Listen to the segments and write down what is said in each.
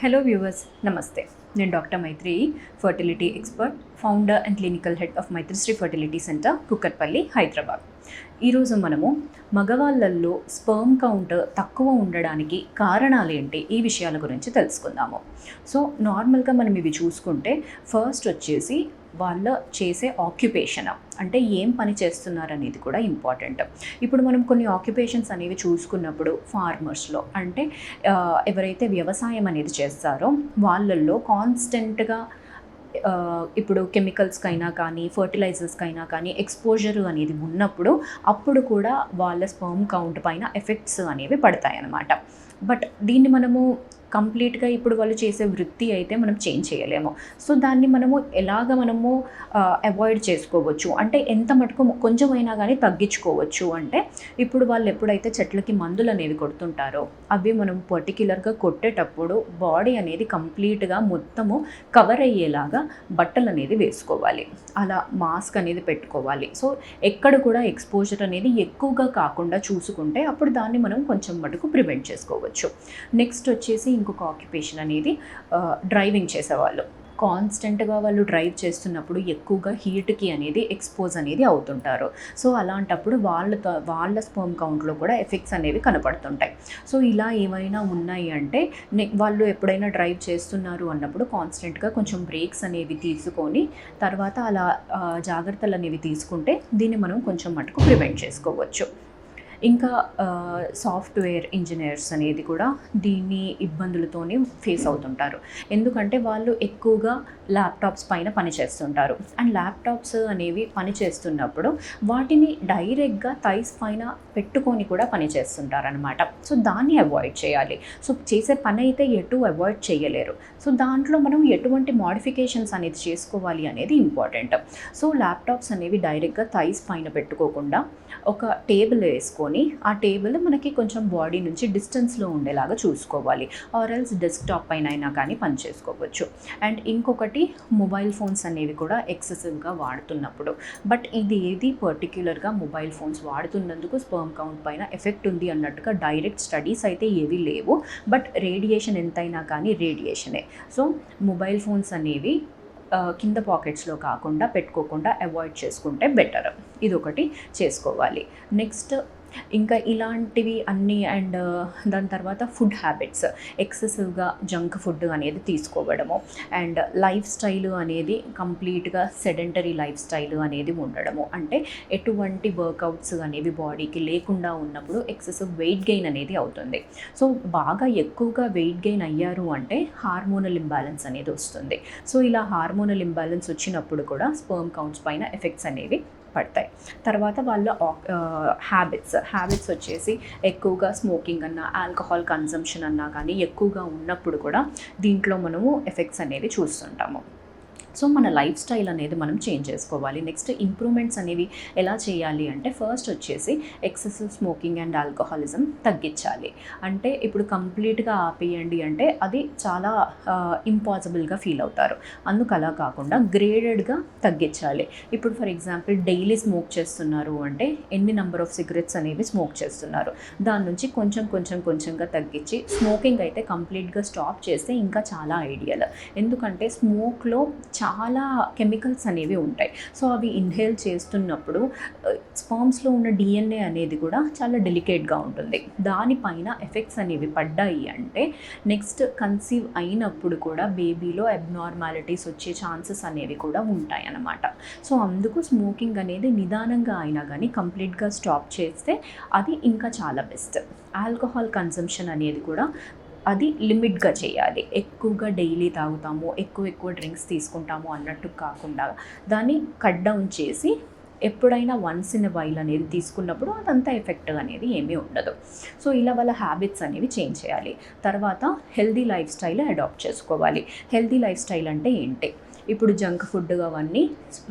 Hello viewers, నమస్తే. నేను doctor Maitri, fertility expert, founder and clinical head of Maitrishri fertility centre, Kukatpally, Hyderabad. ఈరోజు మనము మగవాళ్ళల్లో స్పర్మ్ కౌంట్ తక్కువ ఉండడానికి కారణాలేంటి, ఈ విషయాల గురించి తెలుసుకుందాము. సో నార్మల్గా మనం ఇవి చూసుకుంటే ఫస్ట్ వచ్చేసి వాళ్ళ చేసే ఆక్యుపేషన్, అంటే ఏం పని చేస్తున్నారు అనేది కూడా ఇంపార్టెంట్. ఇప్పుడు మనం కొన్ని ఆక్యుపేషన్స్ అనేవి చూసుకున్నప్పుడు ఫార్మర్స్లో, అంటే ఎవరైతే వ్యవసాయం అనేది చేస్తారో వాళ్ళల్లో కాన్స్టెంట్గా ఇప్పుడు కెమికల్స్కైనా కానీ ఫర్టిలైజర్స్కైనా కానీ ఎక్స్పోజర్ అనేది ఉన్నప్పుడు అప్పుడు కూడా వాళ్ళ స్పర్మ్ కౌంట్ పైన ఎఫెక్ట్స్ అనేవి పడతాయి అన్నమాట. బట్ దీన్ని మనము కంప్లీట్గా ఇప్పుడు వాళ్ళు చేసే వృత్తి అయితే మనం చేంజ్ చేయలేము. సో దాన్ని మనము మనము అవాయిడ్ చేసుకోవచ్చు, అంటే ఎంత మటుకు కొంచెమైనా కానీ తగ్గించుకోవచ్చు. అంటే ఇప్పుడు వాళ్ళు ఎప్పుడైతే చెట్లకి మందులు అనేవి కొడుతుంటారో అవి మనం పర్టిక్యులర్గా కొట్టేటప్పుడు బాడీ అనేది కంప్లీట్గా మొత్తము కవర్ అయ్యేలాగా బట్టలు అనేది వేసుకోవాలి, అలా మాస్క్ అనేది పెట్టుకోవాలి. సో ఎక్కడ కూడా ఎక్స్పోజర్ అనేది ఎక్కువగా కాకుండా చూసుకుంటే అప్పుడు దాన్ని మనం కొంచెం మటుకు ప్రివెంట్ చేసుకోవచ్చు. నెక్స్ట్ వచ్చేసి ఇంకొక ఆక్యుపేషన్ అనేది డ్రైవింగ్ చేసేవాళ్ళు. కాన్స్టెంట్గా వాళ్ళు డ్రైవ్ చేస్తున్నప్పుడు ఎక్కువగా హీట్కి అనేది ఎక్స్పోజ్ అనేది అవుతుంటారు. సో అలాంటప్పుడు వాళ్ళ స్పర్మ్ కౌంట్లో కూడా ఎఫెక్ట్స్ అనేవి కనపడుతుంటాయి. సో ఇలా ఏమైనా ఉన్నాయి అంటే వాళ్ళు ఎప్పుడైనా డ్రైవ్ చేస్తున్నారు అన్నప్పుడు కాన్స్టెంట్గా కొంచెం బ్రేక్స్ అనేవి తీసుకొని తర్వాత అలా జాగ్రత్తలు అనేవి తీసుకుంటే దీన్ని మనం కొంచెం మటుకు ప్రివెంట్ చేసుకోవచ్చు. ఇంకా సాఫ్ట్వేర్ ఇంజనీర్స్ అనేది కూడా దీన్ని ఇబ్బందులతోనే ఫేస్ అవుతుంటారు. ఎందుకంటే వాళ్ళు ఎక్కువగా ల్యాప్టాప్స్ పైన పనిచేస్తుంటారు. అండ్ ల్యాప్టాప్స్ అనేవి పనిచేస్తున్నప్పుడు వాటిని డైరెక్ట్గా థైస్ పైన పెట్టుకొని కూడా పనిచేస్తుంటారు అనమాట. సో దాన్ని అవాయిడ్ చేయాలి. సో చేసే పని అయితే ఎటు అవాయిడ్ చేయలేరు. సో దాంట్లో మనం ఎటువంటి మోడిఫికేషన్స్ అనేది చేసుకోవాలి అనేది ఇంపార్టెంట్. సో ల్యాప్టాప్స్ అనేవి డైరెక్ట్గా థైస్ పైన పెట్టుకోకుండా ఒక టేబుల్ వేసుకొని ఆ టేబుల్ మనకి కొంచెం బాడీ నుంచి డిస్టెన్స్లో ఉండేలాగా చూసుకోవాలి. ఆర్ ఎల్స్ డెస్క్టాప్ పైన అయినా కానీ పని చేసుకోవచ్చు. అండ్ ఇంకొకటి, మొబైల్ ఫోన్స్ అనేవి కూడా ఎక్సెసివ్గా వాడుతున్నప్పుడు, బట్ ఇది ఏది పర్టిక్యులర్గా మొబైల్ ఫోన్స్ వాడుతున్నందుకు స్పర్మ్ కౌంట్ పైన ఎఫెక్ట్ ఉంది అన్నట్టుగా డైరెక్ట్ స్టడీస్ అయితే ఏవి లేవు. బట్ రేడియేషన్ ఎంతైనా కానీ రేడియేషనే. సో మొబైల్ ఫోన్స్ అనేవి కింద పాకెట్స్లో కాకుండా పెట్టుకోకుండా అవాయిడ్ చేసుకుంటే బెటర్. ఇదొకటి చేసుకోవాలి. నెక్స్ట్ ఇంకా ఇలాంటివి అన్నీ. అండ్ దాని తర్వాత ఫుడ్ హ్యాబిట్స్, ఎక్సెసివ్గా జంక్ ఫుడ్ అనేది తీసుకోవడము, అండ్ లైఫ్ స్టైల్ అనేది కంప్లీట్గా సెడెంటరీ లైఫ్ స్టైల్ అనేది ఉండడము, అంటే ఎటువంటి వర్కౌట్స్ అనేవి బాడీకి లేకుండా ఉన్నప్పుడు ఎక్సెసివ్ వెయిట్ గెయిన్ అనేది అవుతుంది. సో బాగా ఎక్కువగా వెయిట్ గెయిన్ అయ్యారు అంటే హార్మోనల్ ఇంబ్యాలెన్స్ అనేది వస్తుంది. సో ఇలా హార్మోనల్ ఇంబ్యాలెన్స్ వచ్చినప్పుడు కూడా స్పర్మ్ కౌంట్స్ పైన ఎఫెక్ట్స్ అనేవి పడతాయి. తర్వాత వాళ్ళ హ్యాబిట్స్ వచ్చేసి ఎక్కువగా స్మోకింగ్ అన్నా ఆల్కహాల్ కన్జంప్షన్ అన్నా కానీ ఎక్కువగా ఉన్నప్పుడు కూడా దీంట్లో మనము ఎఫెక్ట్స్ అనేవి చూస్తుంటాము. సో మన లైఫ్ స్టైల్ అనేది మనం చేంజ్ చేసుకోవాలి. నెక్స్ట్ ఇంప్రూవ్మెంట్స్ అనేవి ఎలా చేయాలి అంటే ఫస్ట్ వచ్చేసి ఎక్సెసివ్ స్మోకింగ్ అండ్ ఆల్కహాలిజం తగ్గించాలి. అంటే ఇప్పుడు కంప్లీట్గా ఆపేయండి అంటే అది చాలా ఇంపాసిబుల్గా ఫీల్ అవుతారు. అందుకు అలా కాకుండా గ్రేడెడ్గా తగ్గించాలి. ఇప్పుడు ఫర్ ఎగ్జాంపుల్ డైలీ స్మోక్ చేస్తున్నారు అంటే ఎన్ని నెంబర్ ఆఫ్ సిగరెట్స్ అనేవి స్మోక్ చేస్తున్నారు, దాని నుంచి కొంచెంగా తగ్గించి స్మోకింగ్ అయితే కంప్లీట్గా స్టాప్ చేస్తే ఇంకా చాలా ఐడియల్. ఎందుకంటే స్మోక్లో చాలా కెమికల్స్ అనేవి ఉంటాయి. సో అవి ఇన్హేల్ చేస్తున్నప్పుడు స్పర్మ్స్లో ఉన్న డిఎన్ఏ అనేది కూడా చాలా డెలికేట్గా ఉంటుంది. దానిపైన ఎఫెక్ట్స్ అనేవి పడ్డాయి అంటే నెక్స్ట్ కన్సీవ్ అయినప్పుడు కూడా బేబీలో అబ్నార్మాలిటీస్ వచ్చే ఛాన్సెస్ అనేవి కూడా ఉంటాయి అన్నమాట. సో అందుకు స్మోకింగ్ అనేది నిదానంగా అయినా కానీ కంప్లీట్గా స్టాప్ చేస్తే అది ఇంకా చాలా బెస్ట్. ఆల్కహాల్ కన్సంప్షన్ అనేది కూడా అది లిమిట్గా చేయాలి. ఎక్కువగా డైలీ తాగుతాము, ఎక్కువ డ్రింక్స్ తీసుకుంటాము అన్నట్టు కాకుండా దాన్ని కట్ డౌన్ చేసి ఎప్పుడైనా వన్స్ ఇన్ ఎ వైల్ అనేది తీసుకున్నప్పుడు అదంతా ఎఫెక్ట్ అనేది ఏమీ ఉండదు. సో ఇలా వాళ్ళ హ్యాబిట్స్ అనేవి చేంజ్ చేయాలి. తర్వాత హెల్దీ లైఫ్ స్టైల్ అడాప్ట్ చేసుకోవాలి. హెల్దీ లైఫ్ స్టైల్ అంటే ఏంటి? ఇప్పుడు జంక్ ఫుడ్ అవన్నీ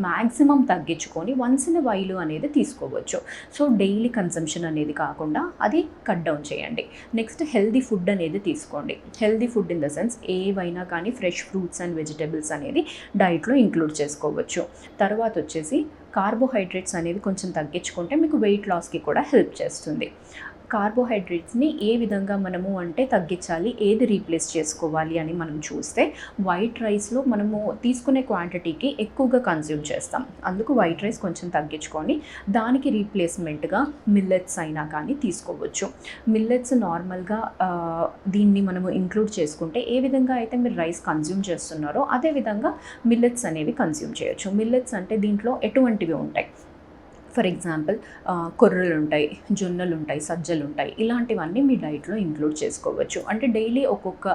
మ్యాక్సిమం తగ్గించుకొని వన్స్ ఇన్ వైలు అనేది తీసుకోవచ్చు. సో డైలీ కన్సంప్షన్ అనేది కాకుండా అది కట్ డౌన్ చేయండి. నెక్స్ట్ హెల్దీ ఫుడ్ అనేది తీసుకోండి. Healthy food in the sense ఏవైనా కానీ ఫ్రెష్ ఫ్రూట్స్ అండ్ వెజిటబుల్స్ అనేది డైట్లో ఇంక్లూడ్ చేసుకోవచ్చు. తర్వాత వచ్చేసి కార్బోహైడ్రేట్స్ అనేవి కొంచెం తగ్గించుకుంటే మీకు వెయిట్ లాస్కి కూడా హెల్ప్ చేస్తుంది. కార్బోహైడ్రేట్స్ని ఏ విధంగా మనము అంటే తగ్గించాలి, ఏది రీప్లేస్ చేసుకోవాలి అని మనం చూస్తే వైట్ రైస్లో మనము తీసుకునే క్వాంటిటీకి ఎక్కువగా కన్జ్యూమ్ చేస్తాం. అందుకు వైట్ రైస్ కొంచెం తగ్గించుకొని దానికి రీప్లేస్మెంట్గా మిల్లెట్స్ అయినా కానీ తీసుకోవచ్చు. మిల్లెట్స్ నార్మల్గా దీన్ని మనము ఇంక్లూడ్ చేసుకుంటే ఏ విధంగా అయితే మీరు రైస్ కన్జ్యూమ్ చేస్తున్నారో అదే విధంగా మిల్లెట్స్ అనేవి కన్జ్యూమ్ చేయొచ్చు. మిల్లెట్స్ అంటే దీంట్లో ఎటువంటివి ఉంటాయి, ఫర్ ఎగ్జాంపుల్ కొర్రలు ఉంటాయి, జొన్నలు ఉంటాయి, సజ్జలు ఉంటాయి, ఇలాంటివన్నీ మీ డైట్లో ఇంక్లూడ్ చేసుకోవచ్చు. అంటే డైలీ ఒక్కొక్క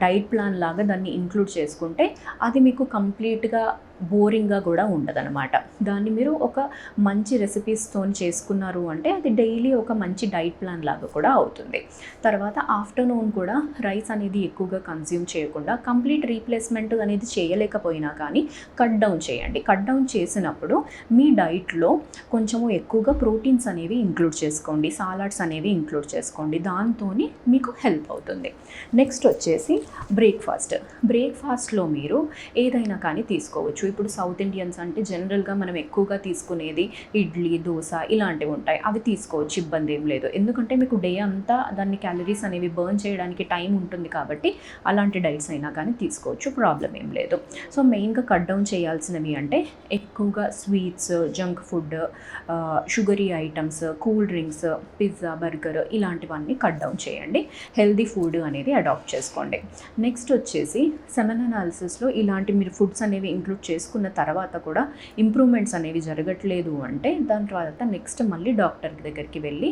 డైట్ ప్లాన్ లాగా దాన్ని ఇంక్లూడ్ చేసుకుంటే అది మీకు కంప్లీట్గా బోరింగ్గా కూడా ఉండదన్నమాట. దాన్ని మీరు ఒక మంచి రెసిపీస్తో చేసుకున్నారు అంటే అది డైలీ ఒక మంచి డైట్ ప్లాన్ లాగా కూడా అవుతుంది. తర్వాత ఆఫ్టర్నూన్ కూడా రైస్ అనేది ఎక్కువగా కన్జ్యూమ్ చేయకుండా కంప్లీట్ రీప్లేస్మెంట్ అనేది చేయలేకపోయినా కానీ కట్ డౌన్ చేయండి. కట్ డౌన్ చేసినప్పుడు మీ డైట్లో కొంచెము ఎక్కువగా ప్రోటీన్స్ అనేవి ఇంక్లూడ్ చేసుకోండి, సాలాడ్స్ అనేవి ఇంక్లూడ్ చేసుకోండి, దాంతో మీకు హెల్ప్ అవుతుంది. నెక్స్ట్ వచ్చేసి బ్రేక్ఫాస్ట్లో మీరు ఏదైనా కానీ తీసుకోవచ్చు. ఇప్పుడు సౌత్ ఇండియన్స్ అంటే జనరల్గా మనం ఎక్కువగా తీసుకునేది ఇడ్లీ, దోశ ఇలాంటివి ఉంటాయి, అవి తీసుకోవచ్చు, ఇబ్బంది ఏం లేదు. ఎందుకంటే మీకు డే అంతా దాన్ని క్యాలరీస్ అనేవి బర్న్ చేయడానికి టైం ఉంటుంది కాబట్టి అలాంటి డైట్స్ అయినా కానీ తీసుకోవచ్చు, ప్రాబ్లం ఏం లేదు. సో మెయిన్గా కట్ డౌన్ చేయాల్సినవి అంటే ఎక్కువగా sweets, junk food, sugary items, cool drinks, pizza, burger ఇలాంటివన్నీ కట్ డౌన్ చేయండి. హెల్దీ ఫుడ్ అనేది అడాప్ట్ చేసుకోండి. నెక్స్ట్ వచ్చేసి సెమెన్ అనాలిసిస్లో ఇలాంటి మీరు ఫుడ్స్ అనేవి ఇంక్లూడ్ చేసుకున్న తర్వాత కూడా ఇంప్రూవ్మెంట్స్ అనేవి జరగట్లేదు అంటే దాని తర్వాత నెక్స్ట్ మళ్ళీ డాక్టర్ దగ్గరికి వెళ్ళి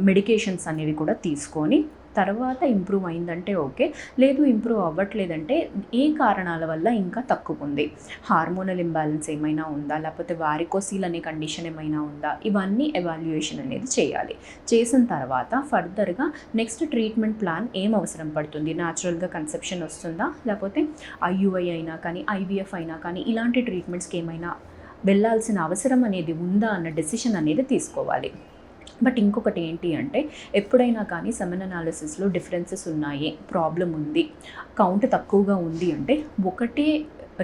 మెడికేషన్స్ అనేవి కూడా తీసుకొని తర్వాత ఇంప్రూవ్ అయిందంటే ఓకే, లేదు ఇంప్రూవ్ అవ్వట్లేదంటే ఏ కారణాల వల్ల ఇంకా తక్కువ ఉంది, హార్మోనల్ ఇంబ్యాలెన్స్ ఏమైనా ఉందా, లేకపోతే వారికోసీల్ అనే కండిషన్ ఏమైనా ఉందా, ఇవన్నీ ఎవాల్యుయేషన్ అనేది చేయాలి. చేసిన తర్వాత ఫర్దర్గా నెక్స్ట్ ట్రీట్మెంట్ ప్లాన్ ఏం అవసరం పడుతుంది, న్యాచురల్గా కన్సెప్షన్ వస్తుందా, లేకపోతే ఐయుఐ అయినా కానీ ఐవీఎఫ్ అయినా కానీ ఇలాంటి ట్రీట్మెంట్స్కి ఏమైనా వెళ్ళాల్సిన అవసరం అనేది ఉందా అన్న డెసిషన్ అనేది తీసుకోవాలి. బట్ ఇంకొకటి ఏంటి అంటే ఎప్పుడైనా కానీ సెమెన్ అనాలిసిస్లో డిఫరెన్సెస్ ఉన్నాయి, ప్రాబ్లం ఉంది, కౌంట్ తక్కువగా ఉంది అంటే ఒకటే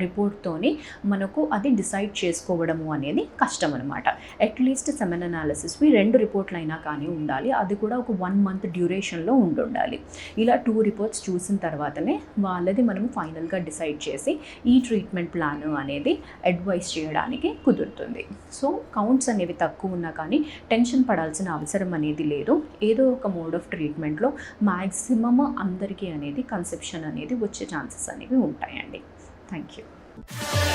రిపోర్ట్తోని మనకు అది డిసైడ్ చేసుకోవడము అనేది కష్టం అనమాట. అట్లీస్ట్ సెమెన్ అనాలిసిస్వి 2 రిపోర్ట్లు అయినా కానీ ఉండాలి, అది కూడా ఒక 1 మంత్ డ్యూరేషన్లో ఉండాలి. ఇలా 2 రిపోర్ట్స్ చూసిన తర్వాతనే వాళ్ళది మనము ఫైనల్గా డిసైడ్ చేసి ఈ ట్రీట్మెంట్ ప్లాన్ అనేది అడ్వైస్ చేయడానికి కుదురుతుంది. సో కౌంట్స్ అనేవి తక్కువ ఉన్నా కానీ టెన్షన్ పడాల్సిన అవసరం అనేది లేదు. ఏదో ఒక మోడ్ ఆఫ్ ట్రీట్మెంట్లో మ్యాక్సిమమ్ అందరికీ అనేది కన్సెప్షన్ అనేది వచ్చే ఛాన్సెస్ అనేవి ఉంటాయండి. Thank you.